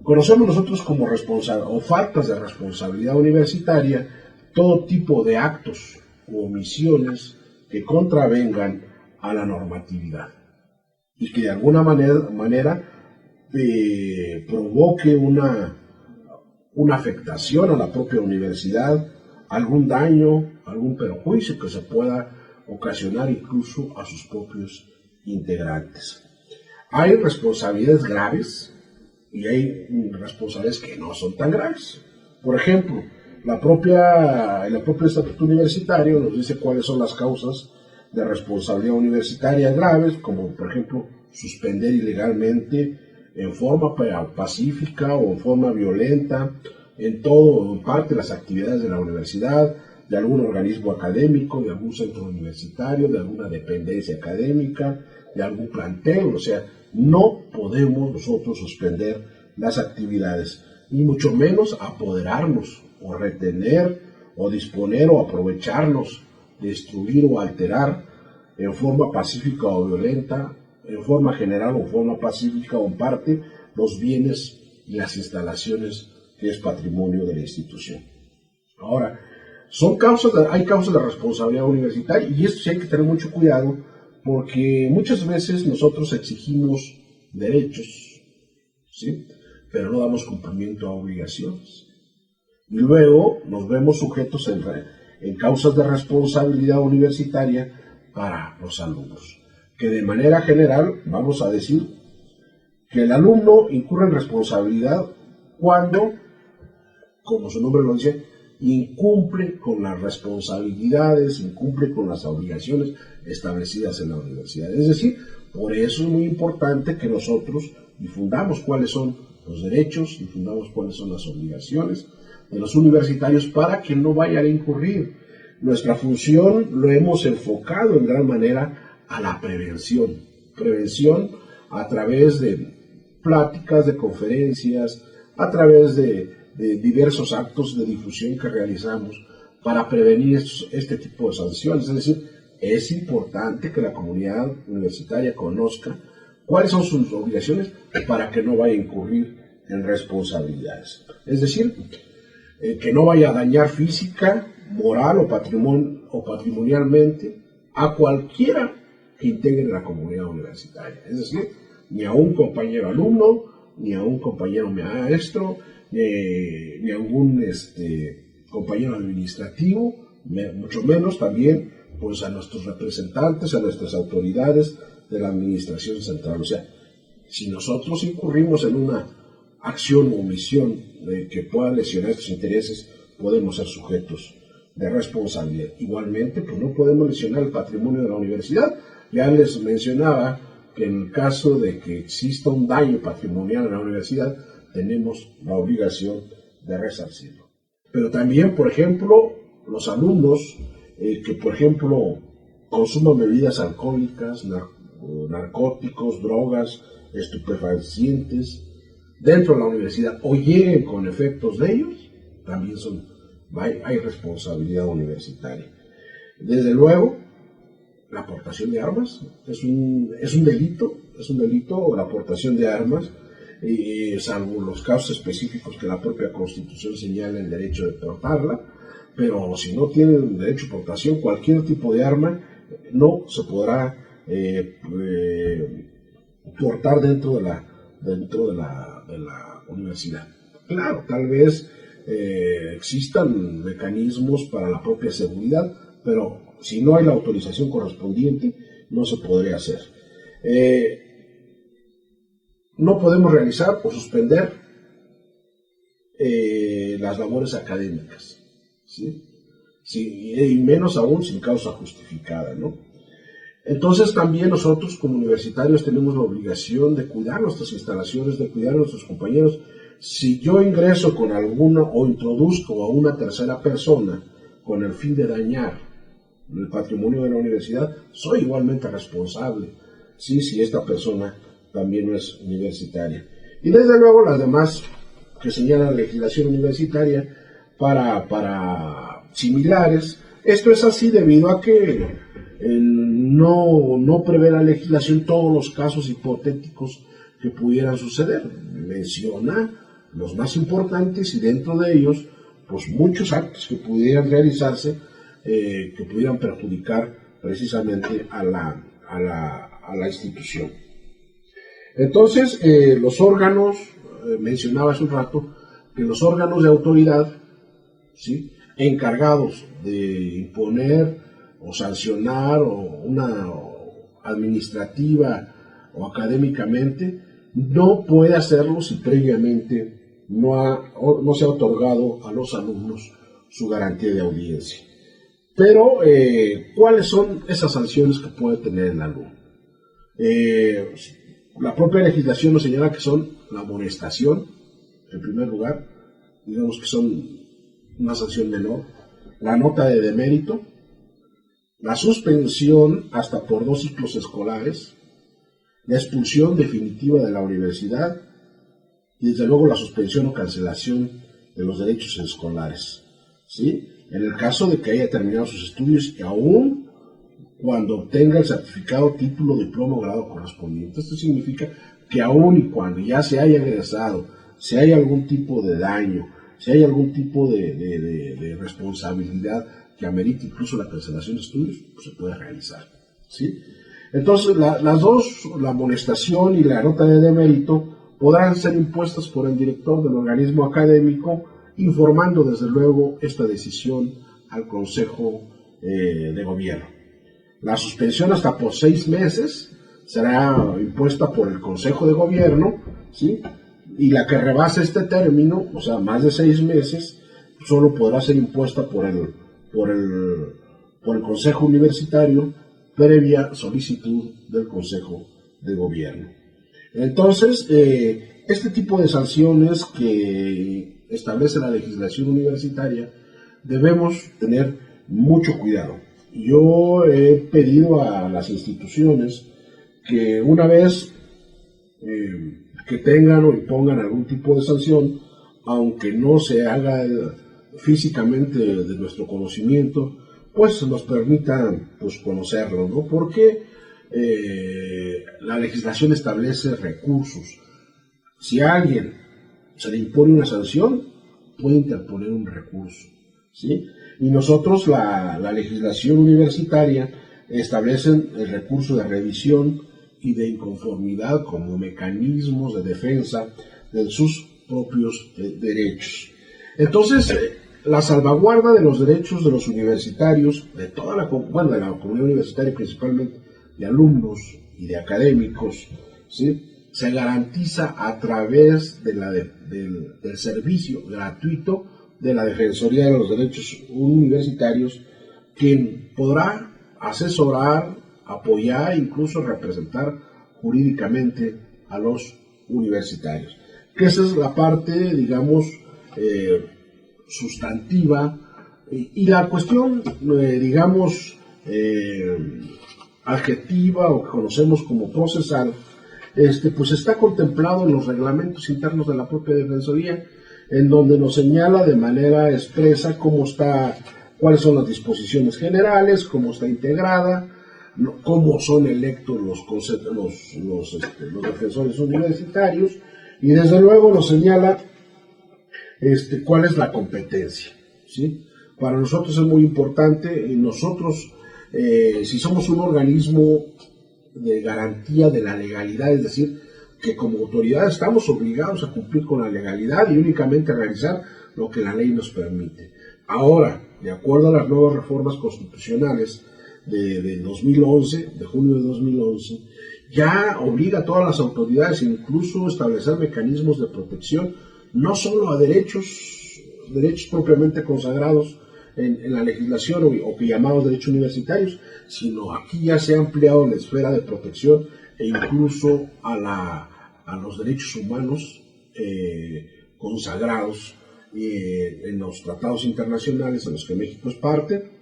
Conocemos nosotros como o faltas de responsabilidad universitaria todo tipo de actos u omisiones que contravengan a la normatividad y que de alguna manera provoque una afectación a la propia universidad, algún daño, algún perjuicio que se pueda ocasionar incluso a sus propios integrantes. Hay responsabilidades graves y hay responsabilidades que no son tan graves. Por ejemplo, el propio estatuto universitario nos dice cuáles son las causas de responsabilidad universitaria graves, como por ejemplo suspender ilegalmente en forma pacífica o en forma violenta en todo o en parte las actividades de la universidad, de algún organismo académico, de algún centro universitario, de alguna dependencia académica, de algún plantel. O sea, no podemos nosotros suspender las actividades, ni mucho menos apoderarnos o retener o disponer o aprovecharnos, destruir o alterar en forma pacífica o violenta, en forma general o en forma pacífica o en parte, los bienes y las instalaciones que es patrimonio de la institución. Ahora, hay causas de responsabilidad universitaria y esto sí hay que tener mucho cuidado porque muchas veces nosotros exigimos derechos, ¿sí?, pero no damos cumplimiento a obligaciones. Y luego nos vemos sujetos en causas de responsabilidad universitaria para los alumnos, que de manera general vamos a decir que el alumno incurre en responsabilidad cuando, como su nombre lo dice, incumple con las responsabilidades, incumple con las obligaciones establecidas en la universidad. Es decir, por eso es muy importante que nosotros difundamos cuáles son los derechos, difundamos cuáles son las obligaciones de los universitarios para que no vayan a incurrir. Nuestra función lo hemos enfocado en gran manera a la prevención a través de pláticas, de conferencias, a través de diversos actos de difusión que realizamos para prevenir este tipo de sanciones. Es decir, es importante que la comunidad universitaria conozca cuáles son sus obligaciones para que no vaya a incurrir en responsabilidades. Es decir, que no vaya a dañar física, moral o patrimonialmente a cualquiera que integre la comunidad universitaria. Es decir, ni a un compañero alumno, ni a un compañero maestro, ni a algún compañero administrativo, mucho menos también pues a nuestros representantes, a nuestras autoridades de la administración central. O sea, si nosotros incurrimos en una acción o omisión que pueda lesionar estos intereses, podemos ser sujetos de responsabilidad. Igualmente, pues no podemos lesionar el patrimonio de la universidad. Ya les mencionaba que en el caso de que exista un daño patrimonial en la universidad, tenemos la obligación de resarcirlo. Pero también, por ejemplo, los alumnos que, por ejemplo, consuman bebidas alcohólicas, narcóticos, drogas, estupefacientes, dentro de la universidad o lleguen con efectos de ellos, también hay responsabilidad universitaria. Desde luego, la aportación de armas es un delito la aportación de armas, salvo los casos específicos que la propia Constitución señala el derecho de portarla, pero si no tienen derecho a portación, cualquier tipo de arma no se podrá portar dentro de la universidad. Claro, tal vez existan mecanismos para la propia seguridad, pero si no hay la autorización correspondiente, no se podría hacer. No podemos realizar o suspender las labores académicas, ¿sí? Y menos aún sin causa justificada, ¿no? Entonces también nosotros como universitarios tenemos la obligación de cuidar nuestras instalaciones, de cuidar a nuestros compañeros. Si yo ingreso con alguna o introduzco a una tercera persona con el fin de dañar el patrimonio de la universidad, soy igualmente responsable, ¿sí?, si esta persona también no es universitaria. Y desde luego las demás que señala la legislación universitaria para similares. Esto es así debido a que no prevé la legislación todos los casos hipotéticos que pudieran suceder. Menciona los más importantes, y dentro de ellos, pues muchos actos que pudieran realizarse, que pudieran perjudicar precisamente a la institución. Entonces, los órganos, mencionaba hace un rato, que los órganos de autoridad, ¿sí?, encargados de imponer o sancionar administrativa o académicamente, no puede hacerlo si previamente no se ha otorgado a los alumnos su garantía de audiencia. Pero, ¿cuáles son esas sanciones que puede tener el alumno? La propia legislación nos señala que son la amonestación, en primer lugar, digamos que son una sanción menor, la nota de demérito, la suspensión hasta por 2 ciclos escolares, la expulsión definitiva de la universidad y desde luego la suspensión o cancelación de los derechos escolares, ¿sí?, en el caso de que haya terminado sus estudios y aún cuando obtenga el certificado, título, diploma o grado correspondiente. Esto significa que aún y cuando ya se haya egresado, si hay algún tipo de daño, si hay algún tipo de responsabilidad que amerite incluso la cancelación de estudios, pues se puede realizar, ¿sí? Entonces, las dos, la amonestación y la nota de demérito, podrán ser impuestas por el director del organismo académico, informando desde luego esta decisión al Consejo de Gobierno. La suspensión hasta por 6 meses será impuesta por el Consejo de Gobierno, ¿sí?, y la que rebase este término, o sea, más de 6 meses, solo podrá ser impuesta por el Consejo Universitario, previa solicitud del Consejo de Gobierno. Entonces, este tipo de sanciones que establece la legislación universitaria, debemos tener mucho cuidado. Yo he pedido a las instituciones que una vez que tengan o impongan algún tipo de sanción, aunque no se haga físicamente de nuestro conocimiento, pues nos permitan pues conocerlo, ¿no? Porque la legislación establece recursos. Si a alguien se le impone una sanción, puede interponer un recurso, ¿sí? Y nosotros, la legislación universitaria, establecen el recurso de revisión y de inconformidad como mecanismos de defensa de sus propios derechos. Entonces, la salvaguarda de los derechos de los universitarios, de toda la comunidad universitaria, principalmente de alumnos y de académicos, ¿sí?, se garantiza a través de del servicio gratuito de la Defensoría de los Derechos Universitarios, quien podrá asesorar, apoyar e incluso representar jurídicamente a los universitarios. Que esa es la parte, digamos, sustantiva, y la cuestión, digamos, adjetiva, o que conocemos como procesal, pues está contemplado en los reglamentos internos de la propia Defensoría, en donde nos señala de manera expresa cuáles son las disposiciones generales, cómo está integrada, cómo son electos los defensores universitarios, y desde luego nos señala cuál es la competencia, ¿sí? Para nosotros es muy importante, y nosotros, si somos un organismo de garantía de la legalidad, es decir, que como autoridad estamos obligados a cumplir con la legalidad y únicamente a realizar lo que la ley nos permite. Ahora, de acuerdo a las nuevas reformas constitucionales de 2011, de junio de 2011, ya obliga a todas las autoridades incluso a establecer mecanismos de protección, no solo a derechos propiamente consagrados en la legislación o que llamados derechos universitarios, sino aquí ya se ha ampliado la esfera de protección e incluso a los derechos humanos consagrados en los tratados internacionales en los que México es parte,